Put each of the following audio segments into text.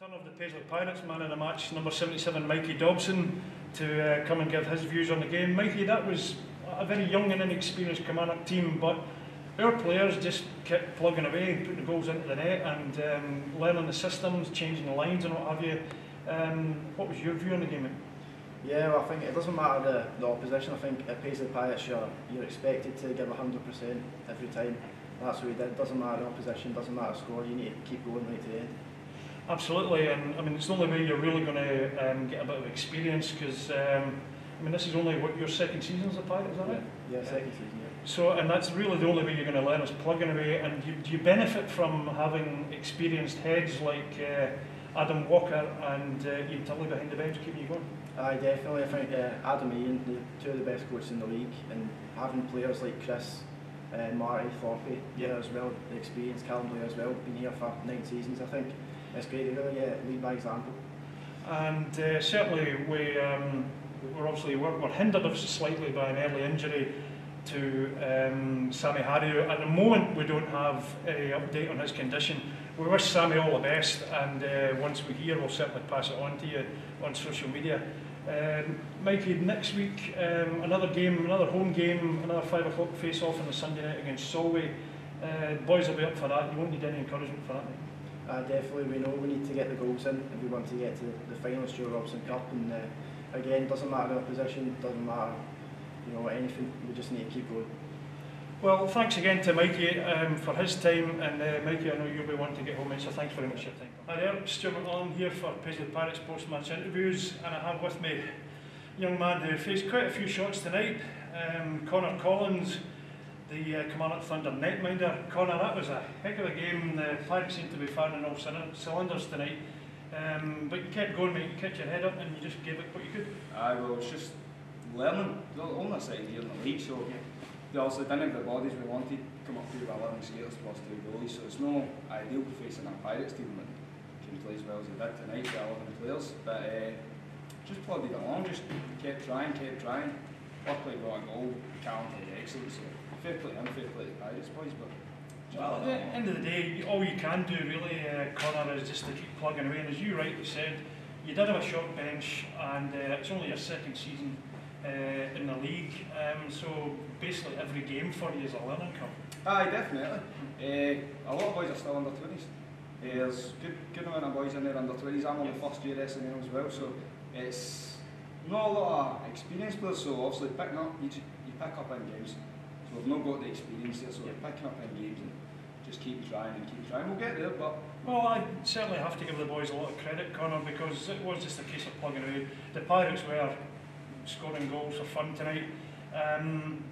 Turn of the Paisley Pirates, man of the match, number 77, Mikey Dobson, to come and give his views on the game. Mikey, that was a very young and inexperienced Kilmarnock team, but our players just kept plugging away, putting the goals into the net and learning the systems, changing the lines and what have you. What was your view on the game, mate? Yeah, well, I think it doesn't matter the opposition. I think at Paisley Pirates you're expected to give 100% every time. That's what we did. Doesn't matter the opposition, doesn't matter the score, you need to keep going right to the end. Absolutely, and I mean it's the only way you're really going to get a bit of experience, because I mean this is only what your second season as a Pirate, is that right? Yeah, second season. Yeah. So, and that's really the only way you're going to learn is plugging away. And do you benefit from having experienced heads like Adam Walker and Ian Tully behind the bench keeping you going? Aye, definitely. I think Adam and Ian, two of the best coaches in the league, and having players like Chris, Marty, Thorpe, yeah, as well, the experience, Callum Blair as well, been here for 9 seasons. I think it's great to really lead by example. And certainly we're hindered slightly by an early injury to Sammy Harry. At the moment we don't have any update on his condition. We wish Sammy all the best, and once we hear we'll certainly pass it on to you on social media. Mikey, next week another game, another home game, another 5 o'clock face-off on the Sunday night against Solway. Boys will be up for that. You won't need any encouragement for that, mate. Definitely, we know we need to get the goals in if we want to get to the final Stuart Robson Cup, and again, doesn't matter the opposition, doesn't matter anything, we just need to keep going. Well, thanks again to Mikey for his time, and Mikey, I know you'll be wanting to get home, mate, so thanks very much for your time. Hi there, Stuart McMillan here for Paisley Pirates post-match interviews, and I have with me a young man who faced quite a few shots tonight, Connor Collins, the Kilmarnock Thunder netminder. Connor, that was a heck of a game. The Pirates seemed to be firing on all cylinders tonight, but you kept going, mate. You kept your head up and you just gave it what you could. Well, it's just learning. The only side here in the league, so they also didn't have the bodies we wanted. Come up here with 11 skaters plus 2 goalies, so it's no ideal facing a Pirates team that can play as well as they did tonight with 11 players. But just plugged it along, just kept trying. Luckily got a goal, talented, excellent. So fair play to him, fair play to the Pirates boys. But well, at the end of the day, all you can do really, Connor, is just to keep plugging away. And as you rightly said, you did have a short bench, and it's only your second season in the league. So basically every game for you is a learning curve. Aye, definitely. A lot of boys are still under 20s. There's good amount of boys in there under 20s. I'm on the first year SNL as well, so it's not a lot of experienced players. So obviously picking up, you pick up in games. So we've not got the experience there, so we're picking up in games and just keep trying. We'll get there, but... Well, I certainly have to give the boys a lot of credit, Connor, because it was just a case of plugging away. The Pirates were scoring goals for fun tonight, and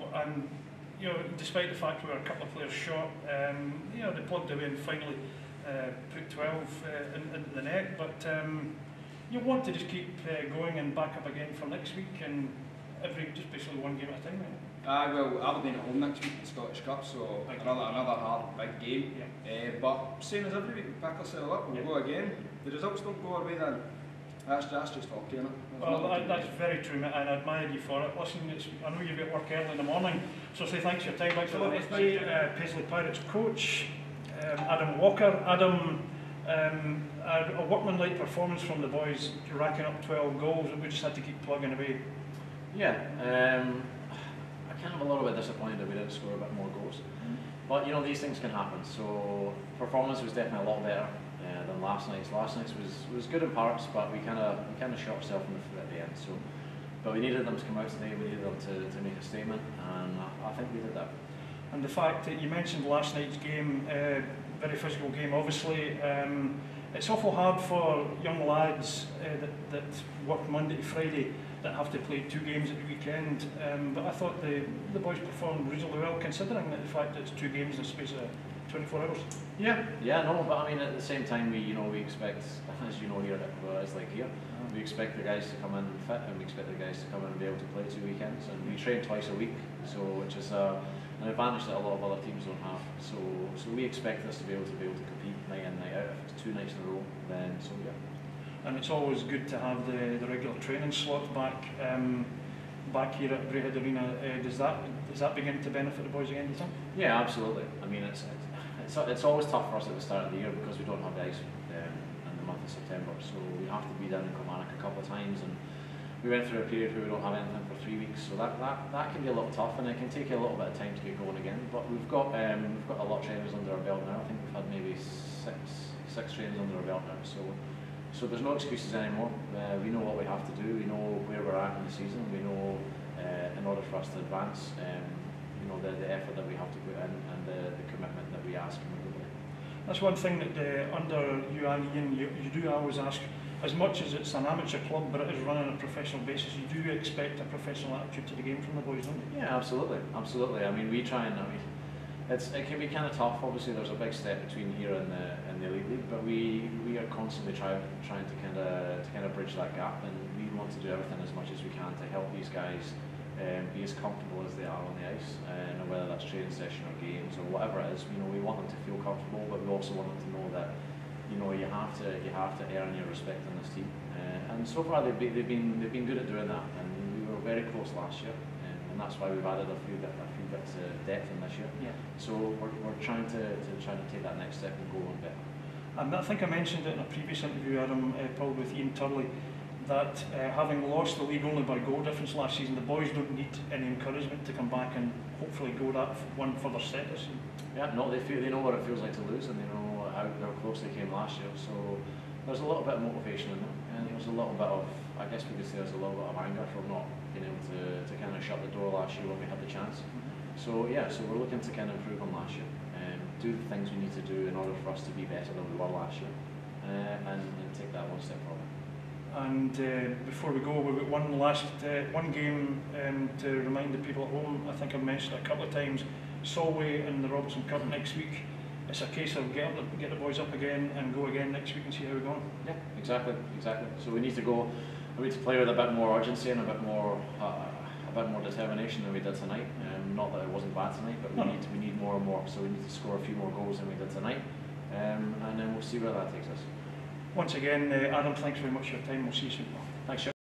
despite the fact we were a couple of players short, they plugged away and finally put 12 into the net. But you want to just keep going and back up again for next week, and just basically one game at a time, right? Well, Aberdeen at home next week in the Scottish Cup, so another hard big game. Yeah. But same as every week, we pick ourselves up, we'll go again. The results don't go our way then. That's just hockey, isn't it? Well, that's very true, mate, and I admire you for it. Listen, I know you've got work early in the morning, so say thanks for your time. Thanks for that. With me, Paisley Pirates coach, Adam Walker. Adam, a workmanlike performance from the boys, racking up 12 goals, and we just had to keep plugging away. Yeah, I kind of a little bit disappointed that we didn't score a bit more goals. But these things can happen, so performance was definitely a lot better than last night's. Last night's was good in parts, but we kind of shot ourselves in the foot at the end. So, but we needed them to come out today. We needed them to make a statement, and I think we did that. And the fact that you mentioned last night's game, very physical game, obviously. It's awful hard for young lads that work Monday to Friday that have to play 2 games at the weekend. But I thought the boys performed reasonably well, considering the fact that it's 2 games in the space of 24 hours. Yeah, no, but I mean at the same time we expect, as you know here, it's like here, we expect the guys to come in fit, and we expect the guys to come in and be able to play 2 weekends, and we train twice a week, so which is an advantage that a lot of other teams don't have. So we expect us to be able to compete night in, night out. If it's 2 nights in a row, then so yeah. And it's always good to have the regular training slots back here at Braehead Arean. Does that begin to benefit the boys again, do you think? Yeah, absolutely. I mean, it's always tough for us at the start of the year because we don't have the ice and the month of September, so we have to be down in Kilmarnock a couple of times, and we went through a period where we don't have anything for 3 weeks, so that can be a little tough, and it can take you a little bit of time to get going again. But we've got a lot of trainers under our belt now. I think we've had maybe six trainers under our belt now, so there's no excuses anymore. We know what we have to do. We know where we're at in the season. We know in order for us to advance, you know, the effort that we have to put in and the commitment that we ask from everybody. That's one thing that under you and Ian, you do always ask, as much as it's an amateur club but it is run on a professional basis, you do expect a professional attitude to the game from the boys, don't you? Yeah, absolutely, absolutely. I mean, we try and, it can be kind of tough. Obviously, there's a big step between here and the Elite League, but we are constantly trying to kind of bridge that gap, and we want to do everything as much as we can to help these guys be as comfortable as they are on the ice, and whether that's training session or games or whatever it is. You know, we want them to feel comfortable, but we also want them to know that, you know, you have to earn your respect in this team. And so far they've been good at doing that, and we were very close last year, and that's why we've added a few bits of depth in this year. Yeah. So we're trying to take that next step and go on better. And I think I mentioned it in a previous interview, Adam, probably with Ian Turley, that having lost the league only by goal difference last season, the boys don't need any encouragement to come back and hopefully go that one further step this season. Yeah, no, they know what it feels like to lose, and they know how close they came last year. So there's a little bit of motivation in them, and there's a little bit of, I guess we could say there's a little bit of anger from not being able to kind of shut the door last year when we had the chance. So yeah, so we're looking to kind of improve on last year, do the things we need to do in order for us to be better than we were last year, and take that one step forward. And before we go, we've got one game to remind the people at home. I think I've mentioned it a couple of times. Solway and the Robertson Cup next week. It's a case of get the boys up again and go again next week and see how we're going. Yeah, exactly. So we need to go. We need to play with a bit more urgency and a bit more determination than we did tonight. Not that it wasn't bad tonight, but we need more and more. So we need to score a few more goals than we did tonight, and then we'll see where that takes us. Once again, Adam, thanks very much for your time. We'll see you soon. Thanks, Stuart.